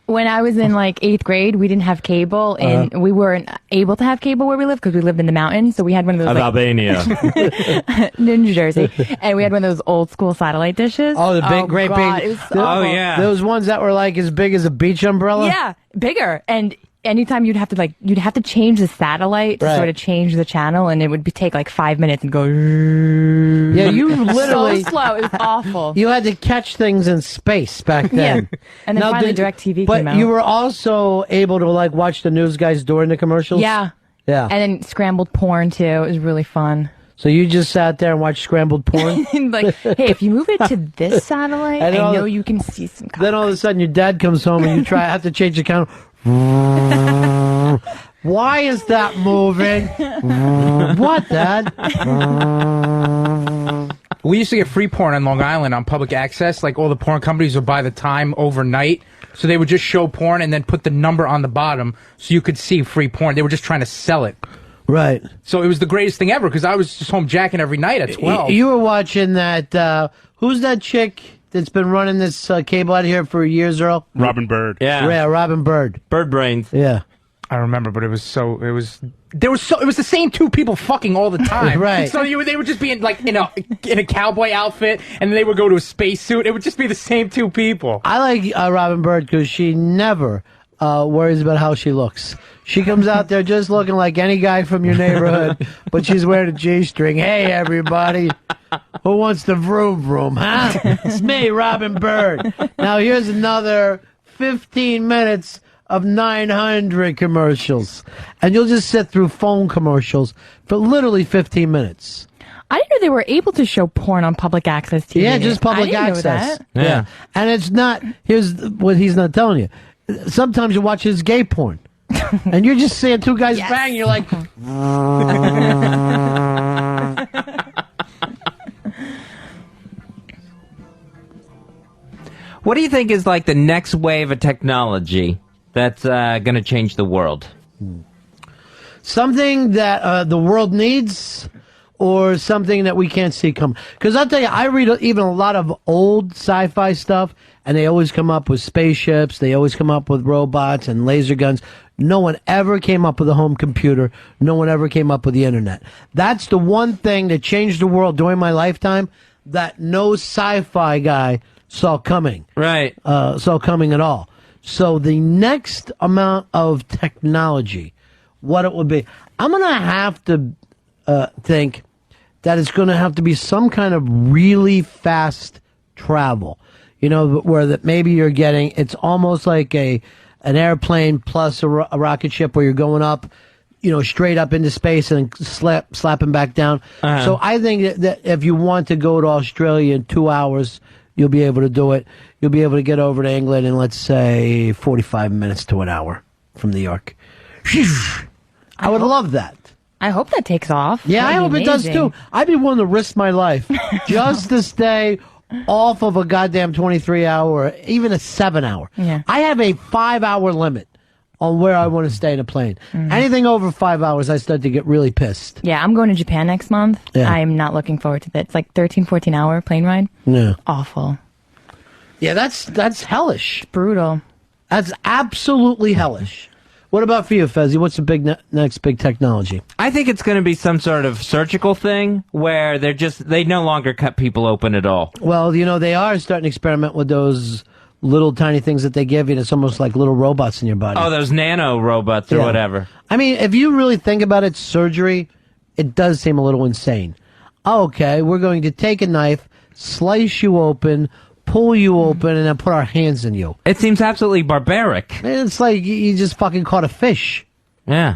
When I was in like 8th grade, we didn't have cable, and we weren't able to have cable where we lived because we lived in the mountains. So we had one of those Of like, Albania. New Jersey, and we had one of those old school satellite dishes. Oh, the big, great God, big. It was so Oh, awful. yeah. Those ones that were like as big as a beach umbrella? Yeah, bigger. And anytime you'd have to change the satellite to Right. sort of change the channel, and it would take like 5 minutes and go. Yeah, you literally. so slow. It was awful. You had to catch things in space back then. Yeah. And then finally DirecTV but came out. you were also able to like watch the news guys during the commercials? Yeah. Yeah. And then scrambled porn too. It was really fun. So you just sat there and watched scrambled porn? Like, hey, if you move it to this satellite, And I all know the- you can see some. Then all of a sudden your dad comes home and you have to change the channel. Why is that moving? What, Dad? We used to get free porn on Long Island on public access. Like all the porn companies would buy the time overnight. So they would just show porn and then put the number on the bottom so you could see free porn. They were just trying to sell it. Right. So it was the greatest thing ever because I was just home jacking every night at 12. You were watching that, who's that chick that's been running this cable out here for years, Earl? Robin Bird. Yeah, Robin Bird. Bird brains. Yeah. I remember, but it was the same two people fucking all the time. Right. So they would just be in a cowboy outfit, and then they would go to a spacesuit. It would just be the same two people. I like Robin Bird because she never worries about how she looks. She comes out there just looking like any guy from your neighborhood, but she's wearing a G-string. Hey, everybody. Who wants the vroom vroom, huh? It's me, Robin Bird. Now, here's another 15 minutes of 900 commercials. And you'll just sit through phone commercials for literally 15 minutes. I didn't know they were able to show porn on public access TV. Yeah, just public I didn't access. Know that. Yeah. And it's not, here's what he's not telling you. Sometimes you watch his gay porn. And you're just seeing two guys bang, you're like, What do you think is like the next wave of technology that's going to change the world? something that the world needs or something that we can't see come. Because I'll tell you, I read even a lot of old sci-fi stuff, and they always come up with spaceships, they always come up with robots and laser guns. No one ever came up with a home computer. No one ever came up with the internet. That's the one thing that changed the world during my lifetime that no sci-fi guy saw coming. Right. Saw coming at all. So the next amount of technology, what it would be, I'm going to have to think that it's going to have to be some kind of really fast travel. You know, where that maybe you're getting, it's almost like an airplane plus a rocket ship where you're going up, you know, straight up into space and slapping back down. Uh-huh. So I think that if you want to go to Australia in 2 hours, you'll be able to do it. You'll be able to get over to England in, let's say, 45 minutes to an hour from New York. I would love that. I hope that takes off. Yeah, I That'd hope be it does amazing. too. I'd be willing to risk my life just to stay off of a goddamn 23-hour or even a 7-hour. Yeah. I have a 5-hour limit on where I want to stay in a plane. Anything over 5 hours, I start to get really pissed. Yeah, I'm going to Japan next month. Yeah. I'm not looking forward to that. It's like 13, 14-hour plane ride. Yeah. Awful. Yeah, that's hellish. Brutal. That's absolutely hellish. What about for you, Fezzi? What's the next big technology? I think it's going to be some sort of surgical thing where they no longer cut people open at all. Well, you know, they are starting to experiment with those little tiny things that they give you. It's almost like little robots in your body. Oh, those nano robots or Yeah. whatever. I mean, if you really think about it, surgery, it does seem a little insane. Okay, we're going to take a knife, slice you open, pull you open, and then put our hands in you. It seems absolutely barbaric. It's like you just fucking caught a fish. Yeah.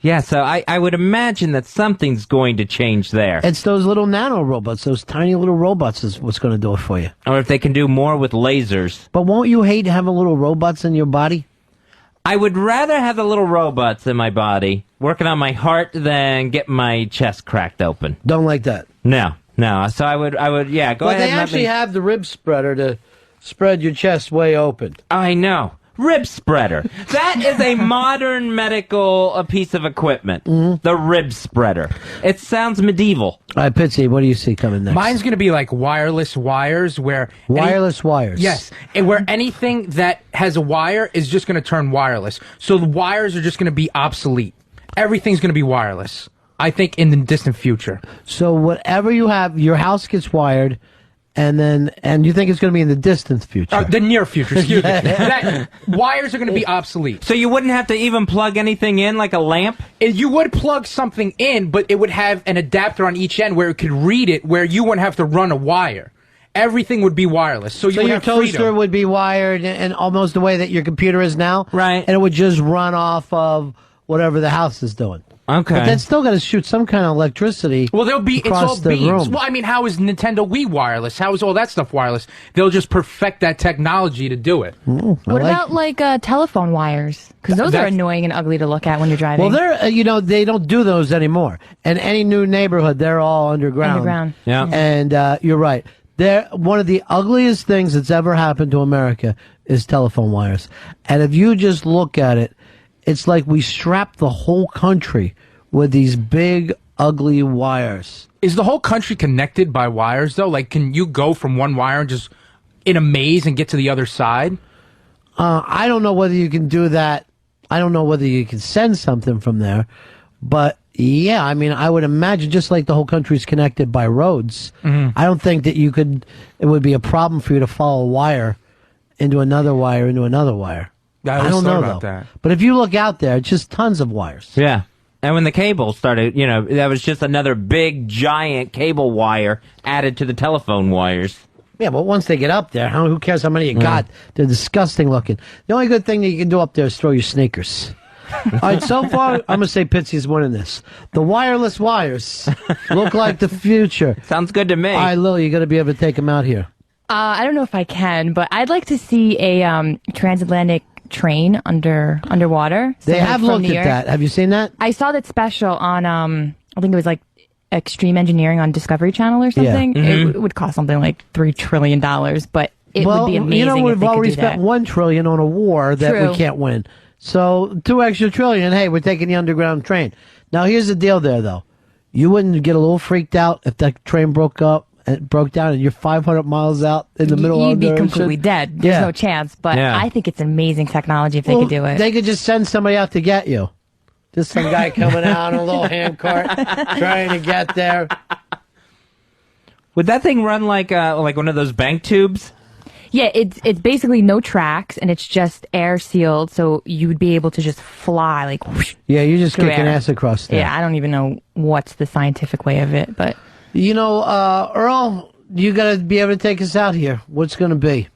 Yeah, so I would imagine that something's going to change there. It's those little nano robots, those tiny little robots is what's going to do it for you. Or if they can do more with lasers. But won't you hate having little robots in your body? I would rather have the little robots in my body working on my heart than get my chest cracked open. Don't like that. No. So I would, yeah, go But ahead they and let actually me... have the rib spreader to spread your chest way open. I know. Rib spreader. That is a modern medical piece of equipment. The rib spreader. It sounds medieval. All right, Pitsy, what do you see coming next? Mine's going to be like wireless wires where... Wireless wires. Yes, and where anything that has a wire is just going to turn wireless. So the wires are just going to be obsolete. Everything's going to be wireless, I think, in the distant future. So whatever you have, your house gets wired, and you think it's going to be in the distant future. The near future, excuse me. Wires are going to be obsolete. So you wouldn't have to even plug anything in like a lamp? You would plug something in, but it would have an adapter on each end where it could read it, where you wouldn't have to run a wire. Everything would be wireless. So you would your have toaster freedom. would be wired and almost the way that your computer is now. Right. And it would just run off of whatever the house is doing. Okay. But that's still got to shoot some kind of electricity. Well, it's all across the beams. room. Well, I mean, how is Nintendo Wii wireless? How is all that stuff wireless? They'll just perfect that technology to do it. What about like telephone wires? Because those are That's- annoying and ugly to look at when you're driving. Well, they're they don't do those anymore. And any new neighborhood, they're all underground. Underground. Yeah. And you're right. They're one of the ugliest things that's ever happened to America is telephone wires. And if you just look at it, it's like we strapped the whole country with these big ugly wires. Is the whole country connected by wires, though? Like, can you go from one wire and just in a maze and get to the other side? I don't know whether you can do that. I don't know whether you can send something from there. But, yeah, I mean, I would imagine just like the whole country's connected by roads, I don't think that it would be a problem for you to follow a wire into another wire into another wire. I don't know, about though. that. But if you look out there, it's just tons of wires. Yeah. And when the cable started, that was just another big, giant cable wire added to the telephone wires. Yeah, but once they get up there, who cares how many you got? They're disgusting looking. The only good thing that you can do up there is throw your sneakers. All right, so far, I'm going to say Pitsy's winning this. The wireless wires look like the future. Sounds good to me. All right, Lily, you got to be able to take them out here. I don't know if I can, but I'd like to see a transatlantic train underwater. They So, like, have from looked New at York. that. Have you seen that? I saw that special on I think it was like Extreme Engineering on Discovery Channel or something. It would cost something like $3 trillion, but it would be amazing. we've if they already could do spent that. $1 trillion on a war that True. we can't win. So $2 extra trillion. Hey, we're taking the underground train. Now here's the deal, there though. You wouldn't get a little freaked out if that train broke down and you're 500 miles out in the middle You'd of be the completely ocean? dead. There's Yeah. no chance. But Yeah. I think it's amazing technology if they Well, could do it. They could just send somebody out to get you. Just some guy coming out on a little hand cart trying to get there. Would that thing run like one of those bank tubes? Yeah, it's basically no tracks and it's just air sealed, so you would be able to just fly like whoosh, Yeah, you're just through kicking air. ass across there. Yeah, I don't even know what's the scientific way of it, but Earl, you got to be able to take us out here. What's going to be?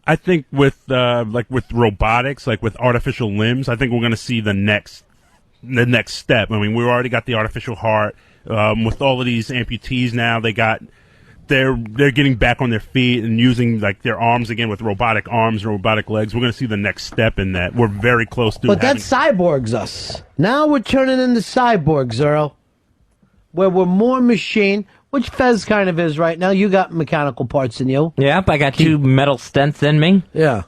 I think with with robotics, like with artificial limbs, I think we're going to see the next step. I mean, we already got the artificial heart. With all of these amputees now, they're getting back on their feet and using like their arms again with robotic arms and robotic legs. We're going to see the next step in that. We're very close to. But that cyborgs us. Now we're turning into cyborgs, Earl. Where we're more machine, which Fez kind of is right now. You got mechanical parts in you. Yep, I got 2 metal stents in me. Yeah.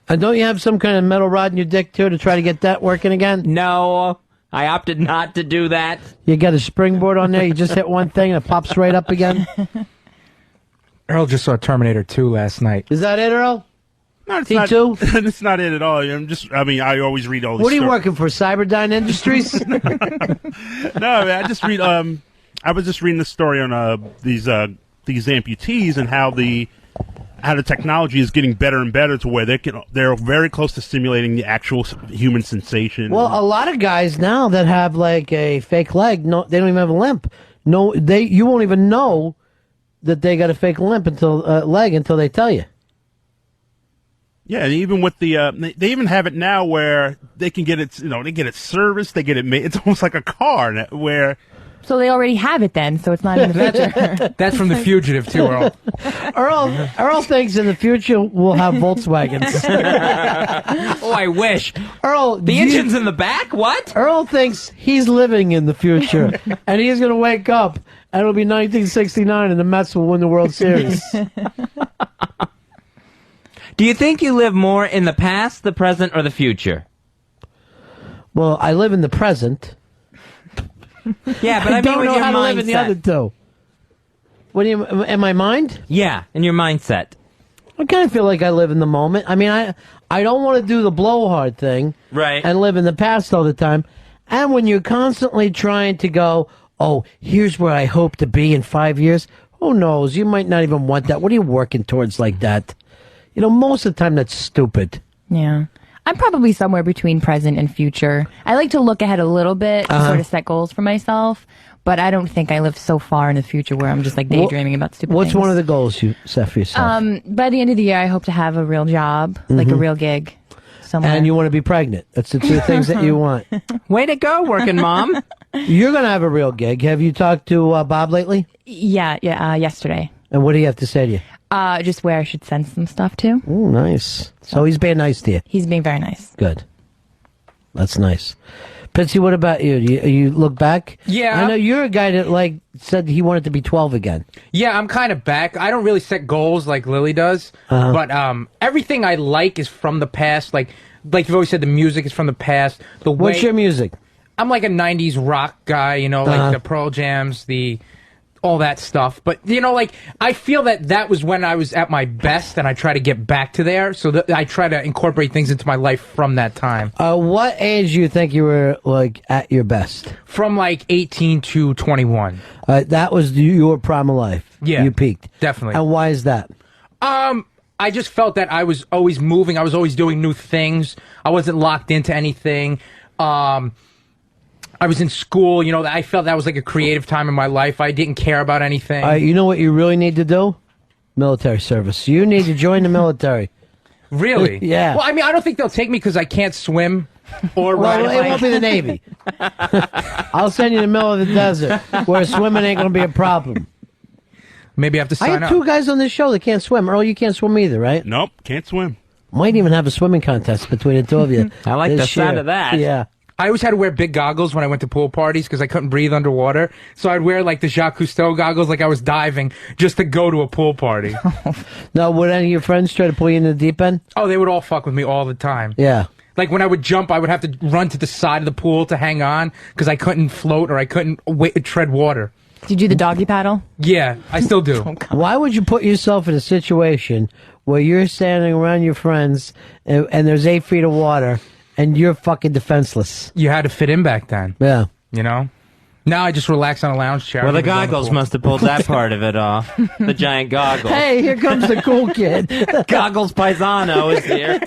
And don't you have some kind of metal rod in your dick, too, to try to get that working again? No, I opted not to do that. You got a springboard on there, you just hit one thing and it pops right up again? Earl just saw Terminator 2 last night. Is that it, Earl? No, it's T2? not. It's not it at all. I always read all these. What are you stories. working for, Cyberdyne Industries? No, man, I just read. I was just reading the story on these amputees and how the technology is getting better and better to where they're very close to simulating the actual human sensation. Well, a lot of guys now that have like a fake leg, no, they don't even have a limp. No, you won't even know that they got a fake limp leg until they tell you. yeah, and even with the they even have it now where they can get it. They get it serviced, they get it made. It's almost like a car where. so they already have it then, so it's not in the future. That's from The Fugitive, too, Earl. Earl thinks in the future we'll have Volkswagens. Oh, I wish. Earl, The engine's in the back? What? Earl thinks he's living in the future, and he's going to wake up, and it'll be 1969, and the Mets will win the World Series. Do you think you live more in the past, the present, or the future? Well, I live in the present. Yeah, but I mean don't with know your how to mindset. live in the other two. What do you? In my mind? Yeah, in your mindset. I kind of feel like I live in the moment. I mean, I don't want to do the blowhard thing, Right. and live in the past all the time. And when you're constantly trying to go, oh, here's where I hope to be in 5 years. Who knows? You might not even want that. What are you working towards like that? Most of the time that's stupid. Yeah. I'm probably somewhere between present and future. I like to look ahead a little bit to sort of set goals for myself, but I don't think I live so far in the future where I'm just like daydreaming about stupid What's things. one of the goals you set for yourself? By the end of the year, I hope to have a real job, like a real gig somewhere. And you want to be pregnant. That's the two things that you want. Way to go, working mom. You're going to have a real gig. Have you talked to Bob lately? Yeah, yesterday. And what do you have to say to you? Just where I should send some stuff to. Oh, nice. So he's being nice to you. He's being very nice. Good. That's nice. Pitsy, what about you? You look back? Yeah. I know you're a guy that said he wanted to be 12 again. Yeah, I'm kind of back. I don't really set goals like Lily does, but everything I like is from the past. Like you've always said, the music is from the past. What's your music? I'm like a 90s rock guy, you know, like the Pearl Jams, all that stuff. But, you know, like, I feel that was when I was at my best, and I try to get back to there. So I try to incorporate things into my life from that time. What age do you think you were, like, at your best? From, like, 18 to 21. That was your prime of life. Yeah. You peaked. Definitely. And why is that? I just felt that I was always moving. I was always doing new things. I wasn't locked into anything. I was in school, you know, I felt that was like a creative time in my life. I didn't care about anything. You know what you really need to do? Military service. You need to join the military. Really? Yeah. Well, I mean, I don't think they'll take me because I can't swim or ride a Well, it bike. won't be the Navy. I'll send you in the middle of the desert where swimming ain't going to be a problem. Maybe I have to I sign have up. two guys on this show that can't swim. Earl, you can't swim either, right? Nope, can't swim. Might even have a swimming contest between the two of you. I like this the sound year. of that. Yeah. I always had to wear big goggles when I went to pool parties because I couldn't breathe underwater. So I'd wear like the Jacques Cousteau goggles like I was diving just to go to a pool party. Now, would any of your friends try to pull you in the deep end? Oh, they would all fuck with me all the time. Yeah. Like when I would jump, I would have to run to the side of the pool to hang on because I couldn't float or I couldn't tread water. Did you do the doggy paddle? Yeah, I still do. Why would you put yourself in a situation where you're standing around your friends and there's 8 feet of water and you're fucking defenseless? You had to fit in back then. Yeah. You know? Now I just relax on a lounge chair. Well, the I never go in goggles pool. must have pulled that part of it off. The giant goggles. Hey, here comes the cool kid. Goggles Paisano is here.